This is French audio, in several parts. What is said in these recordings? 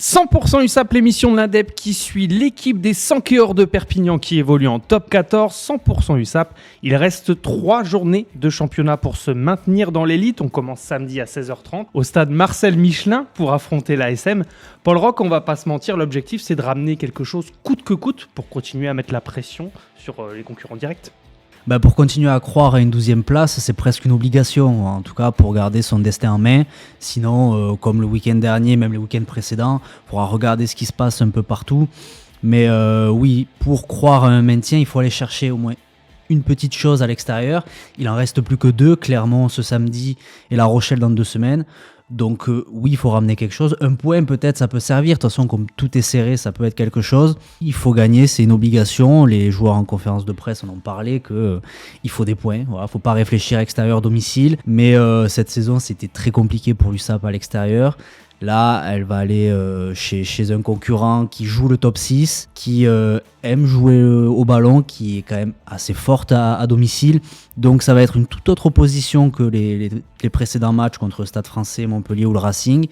100% USAP, l'émission de l'Indep qui suit l'équipe des Sankéors de Perpignan qui évolue en top 14. 100% USAP, il reste 3 journées de championnat pour se maintenir dans l'élite. On commence samedi à 16h30 au stade Marcel Michelin pour affronter l'ASM. Paul Roch, on va pas se mentir, l'objectif c'est de ramener quelque chose coûte que coûte pour continuer à mettre la pression sur les concurrents directs. Pour continuer à croire à une 12e place, c'est presque une obligation, en tout cas pour garder son destin en main. Sinon, comme le week-end dernier, même les week-ends précédents, il faudra regarder ce qui se passe un peu partout. Mais oui, pour croire à un maintien, il faut aller chercher au moins une petite chose à l'extérieur. Il en reste plus que 2, Clermont ce samedi et La Rochelle dans 2 semaines. Donc oui, il faut ramener quelque chose. Un point peut-être, ça peut servir. De toute façon, comme tout est serré, ça peut être quelque chose. Il faut gagner, c'est une obligation. Les joueurs en conférence de presse en ont parlé qu'il faut des points. Voilà, faut pas réfléchir extérieur-domicile. Mais cette saison, c'était très compliqué pour l'USAP à l'extérieur. Là, elle va aller chez un concurrent qui joue le top 6, qui aime jouer au ballon, qui est quand même assez forte à domicile. Donc ça va être une toute autre opposition que les précédents matchs contre le Stade Français, Montpellier ou le Racing.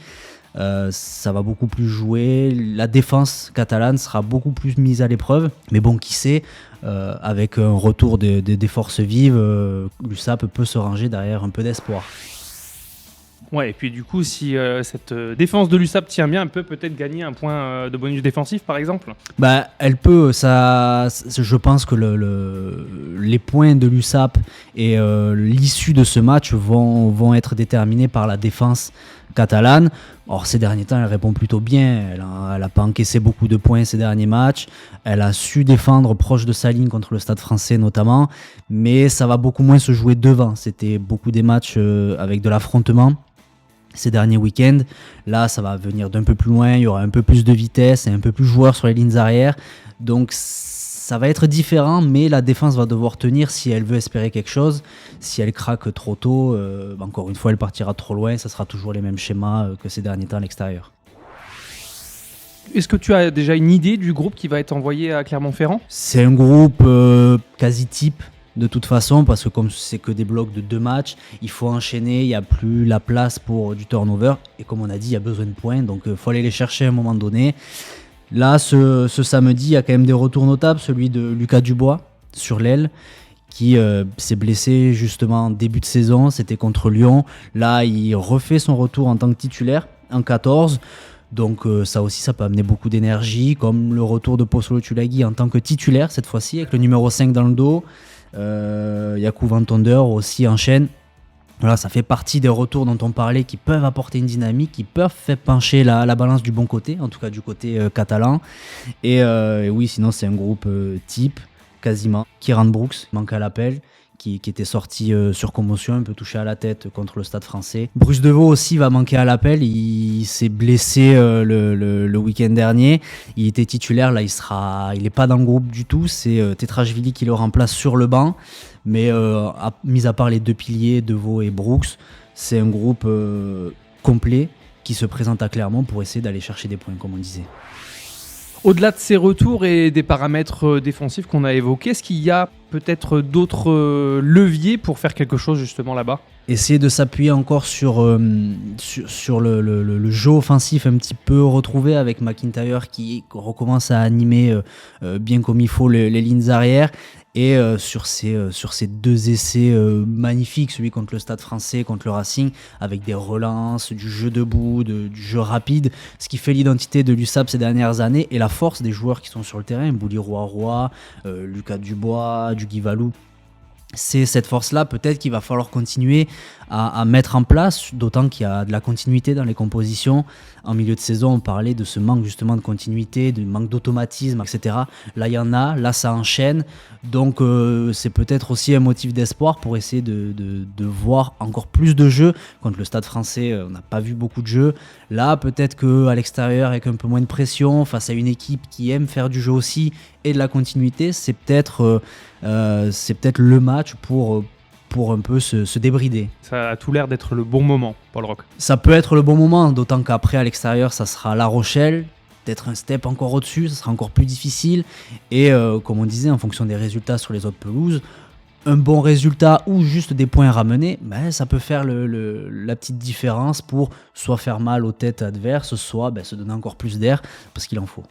Ça va beaucoup plus jouer. La défense catalane sera beaucoup plus mise à l'épreuve. Mais bon, qui sait, avec un retour des forces vives, l'USAP peut se ranger derrière un peu d'espoir. Ouais, et puis du coup, si cette défense de l'USAP tient bien, elle peut peut-être gagner un point de bonus défensif, par exemple. Elle peut. Ça, je pense que les points de l'USAP et l'issue de ce match vont être déterminés par la défense catalane. Or, ces derniers temps, elle répond plutôt bien. Elle n'a pas encaissé beaucoup de points ces derniers matchs. Elle a su défendre proche de sa ligne contre le Stade Français notamment. Mais ça va beaucoup moins se jouer devant. C'était beaucoup des matchs avec de l'affrontement ces derniers week-ends. Là, ça va venir d'un peu plus loin, il y aura un peu plus de vitesse et un peu plus de joueurs sur les lignes arrière. Donc, ça va être différent, mais la défense va devoir tenir si elle veut espérer quelque chose. Si elle craque trop tôt, encore une fois, elle partira trop loin. Ça sera toujours les mêmes schémas que ces derniers temps à l'extérieur. Est-ce que tu as déjà une idée du groupe qui va être envoyé à Clermont-Ferrand ? C'est un groupe quasi type. De toute façon, parce que comme c'est que des blocs de 2 matchs, il faut enchaîner, il n'y a plus la place pour du turnover. Et comme on a dit, il y a besoin de points, donc il faut aller les chercher à un moment donné. Là, ce samedi, il y a quand même des retours notables. Celui de Lucas Dubois sur l'aile, qui s'est blessé justement en début de saison. C'était contre Lyon. Là, il refait son retour en tant que titulaire en 14. Donc ça aussi, ça peut amener beaucoup d'énergie, comme le retour de Pozzolo Tulagi en tant que titulaire cette fois-ci, avec le numéro 5 dans le dos. Yakou Van Tonder aussi enchaîne. Voilà, ça fait partie des retours dont on parlait qui peuvent apporter une dynamique, qui peuvent faire pencher la balance du bon côté, en tout cas du côté catalan. Et oui, sinon c'est un groupe type, quasiment. Kieran Brooks manque à l'appel, qui était sorti sur commotion, un peu touché à la tête contre le Stade Français. Bruce Deveau aussi va manquer à l'appel, il s'est blessé le week-end dernier. Il était titulaire, là il n'est pas dans le groupe du tout, c'est Tetrashvili qui le remplace sur le banc. Mais mis à part les 2 piliers, Deveau et Brooks, c'est un groupe complet qui se présente à Clermont pour essayer d'aller chercher des points, comme on disait. Au-delà de ces retours et des paramètres défensifs qu'on a évoqués, est-ce qu'il y a peut-être d'autres leviers pour faire quelque chose justement là-bas ? Essayer de s'appuyer encore sur le jeu offensif un petit peu retrouvé avec McIntyre qui recommence à animer bien comme il faut les lignes arrière. Et sur ces 2 essais magnifiques, celui contre le Stade Français, contre le Racing, avec des relances, du jeu debout, du jeu rapide, ce qui fait l'identité de l'USAP ces dernières années et la force des joueurs qui sont sur le terrain, Bouli Roy, Lucas Dubois, Duguy Valou. C'est cette force-là peut-être qu'il va falloir continuer à mettre en place, d'autant qu'il y a de la continuité dans les compositions. En milieu de saison, on parlait de ce manque justement de continuité, de manque d'automatisme, etc. Là, il y en a, là, ça enchaîne. Donc, c'est peut-être aussi un motif d'espoir pour essayer de voir encore plus de jeux. Contre le Stade Français, on n'a pas vu beaucoup de jeux. Là, peut-être qu'à l'extérieur, avec un peu moins de pression, face à une équipe qui aime faire du jeu aussi et de la continuité, c'est peut-être le match pour un peu se débrider. Ça a tout l'air d'être le bon moment, Paul Roch. Ça peut être le bon moment, d'autant qu'après, à l'extérieur, ça sera La Rochelle. Peut-être un step encore au-dessus, ça sera encore plus difficile. Et comme on disait, en fonction des résultats sur les autres pelouses, un bon résultat ou juste des points ramenés, ben, ça peut faire la petite différence pour soit faire mal aux têtes adverses, soit se donner encore plus d'air parce qu'il en faut.